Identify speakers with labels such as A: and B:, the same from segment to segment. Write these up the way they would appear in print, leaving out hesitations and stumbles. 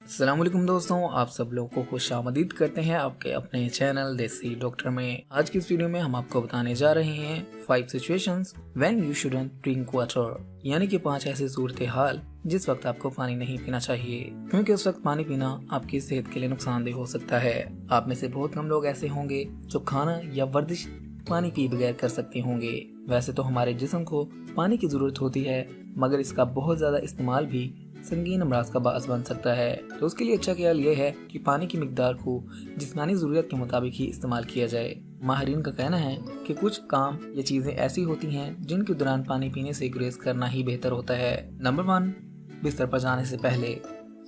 A: अस्सलाम वालेकुम दोस्तों, आप सब लोगों को खुशामदीद करते हैं आपके अपने चैनल देसी डॉक्टर में। आज की इस वीडियो में हम आपको बताने जा रहे हैं 5 situations when you shouldn't drink water, यानी कि 5 ऐसी सूरत हाल जिस वक्त आपको पानी नहीं पीना चाहिए, क्योंकि उस वक्त पानी पीना आपकी सेहत के लिए नुकसानदेह हो सकता है। आप में से बहुत कम लोग ऐसे होंगे जो खाना या वर्जिश पानी पी बगैर कर सकते होंगे। वैसे तो हमारे जिस्म को पानी की जरूरत होती है, मगर इसका बहुत ज्यादा इस्तेमाल भी संगीन अमराज का बास बन सकता है। तो उसके लिए अच्छा ख्याल ये है कि पानी की मिकदार को जिस्मानी ज़रूरत के मुताबिक ही इस्तेमाल किया जाए। माहिरीन का कहना है कि कुछ काम या चीज़ें ऐसी होती हैं जिनके दौरान पानी पीने से गुरेज करना ही बेहतर होता है। नंबर 1, बिस्तर पर जाने से पहले।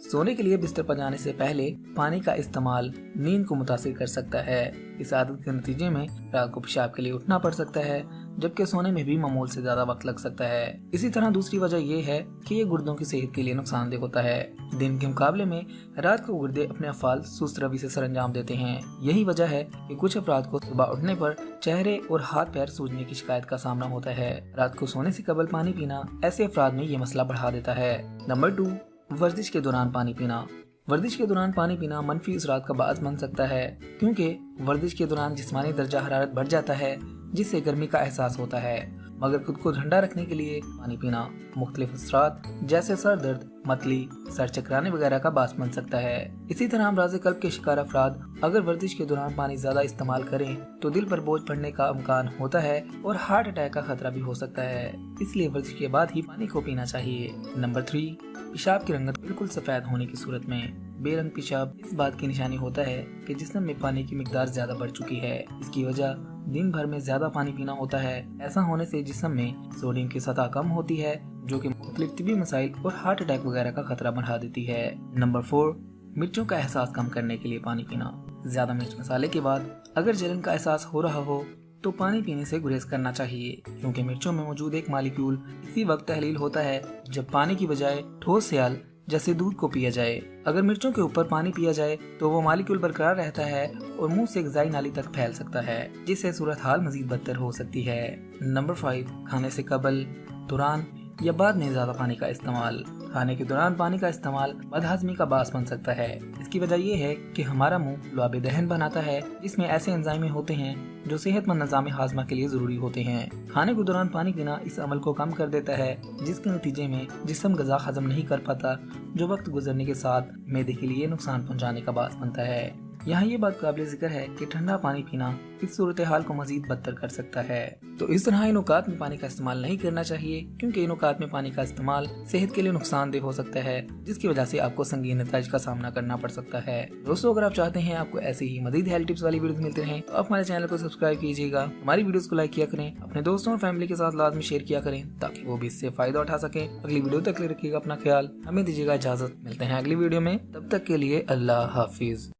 A: सोने के लिए बिस्तर पर जाने से पहले पानी का इस्तेमाल नींद को मुतासिर कर सकता है। इस आदत के नतीजे में रात को पेशाब के लिए उठना पड़ सकता है, जबकि सोने में भी मामूल से ज्यादा वक्त लग सकता है। इसी तरह दूसरी वजह यह है कि ये गुर्दों की सेहत के लिए नुकसानदेह होता है। दिन के मुकाबले में रात को गुर्दे अपने अफ़ाल सुस्त रवि से सरअंजाम देते हैं। यही वजह है कि कुछ अफराद को सुबह उठने पर चेहरे और हाथ पैर सूजने की शिकायत का सामना होता है। रात को सोने से कबल पानी पीना ऐसे अफराद में ये मसला बढ़ा देता है। नंबर 2, वर्जिश के दौरान पानी पीना। वर्जिश के दौरान पानी पीना मनफी असरात का बाअस बन सकता है, क्योंकि वर्जिश के दौरान जिस्मानी दर्जा हरारत बढ़ जाता है, जिससे गर्मी का एहसास होता है। मगर खुद को ठंडा रखने के लिए पानी पीना मुख्तलिफ असरात जैसे सर दर्द, मतली, सर चकराने वगैरह का बास बन सकता है। इसी तरह अमराज़ क़ल्ब के शिकार अफराद अगर वर्जिश के दौरान पानी ज्यादा इस्तेमाल करें तो दिल पर बोझ पड़ने का इम्कान होता है और हार्ट अटैक का खतरा भी हो सकता है। इसलिए वर्जिश के बाद ही पानी को पीना चाहिए। नंबर 3, पेशाब की रंगत बिल्कुल सफेद होने की सूरत में। बेरंग पेशाब इस बात की निशानी होता है कि जिस्म में पानी की मिकदार ज्यादा बढ़ चुकी है। इसकी वजह दिन भर में ज्यादा पानी पीना होता है। ऐसा होने से जिस्म में सोडियम की सतह कम होती है, जो कि मुख्तलिफ तिबी मसाइल और हार्ट अटैक वगैरह का खतरा बढ़ा देती है। नंबर 4, मिर्चों का एहसास कम करने के लिए पानी पीना। ज्यादा मिर्च मसाले के बाद अगर जलन का एहसास हो रहा हो तो पानी पीने से गुरेज करना चाहिए, क्योंकि मिर्चों में मौजूद एक मालिक्यूल इसी वक्त तहलील होता है जब पानी की बजाय ठोस सियाल जैसे दूध को पिया जाए। अगर मिर्चों के ऊपर पानी पिया जाए तो वो मालिक्यूल बरकरार रहता है और मुंह से ग़िज़ाई नाली तक फैल सकता है, जिससे सूरत हाल मजीद बदतर हो सकती है। नंबर 5, खाने से कबल, दौरान या बाद में ज्यादा पानी का इस्तेमाल। खाने के दौरान पानी का इस्तेमाल बदहजमी का बास बन सकता है। इसकी वजह यह है कि हमारा मुंह लुआब दहन बनाता है, जिसमें ऐसे एंजाइम होते हैं जो सेहतमंद निज़ाम हाजमा के लिए जरूरी होते हैं। खाने के दौरान पानी पीना इस अमल को कम कर देता है, जिसके नतीजे में जिस्म ग़िज़ा हजम नहीं कर पाता, जो वक्त गुजरने के साथ मैदे के लिए नुकसान पहुँचाने का बास बनता है। यहाँ ये बात काबिल जिक्र है कि ठंडा पानी पीना इस सूरत हाल को मजीद बदतर कर सकता है। तो इस तरह इन औकात में पानी का इस्तेमाल नहीं करना चाहिए, क्योंकि इन औकात में पानी का इस्तेमाल सेहत के लिए नुकसानदेह हो सकता है, जिसकी वजह से आपको संगीन नताइज का सामना करना पड़ सकता है। दोस्तों, अगर आप चाहते हैं आपको ऐसी ही मजीद हेल्थ टिप्स वाली वीडियोस मिलते रहें तो आप हमारे चैनल को सब्सक्राइब कीजिएगा, हमारी वीडियोस को लाइक किया करें, अपने दोस्तों और फैमिली के साथ लाजमी शेयर किया करें, ताकि वो भी इससे फायदा उठा सकें। अगली वीडियो तक रखिएगा अपना ख्याल। हमें दीजिएगा इजाजत, मिलते हैं अगली वीडियो में। तब तक के लिए अल्लाह हाफिज।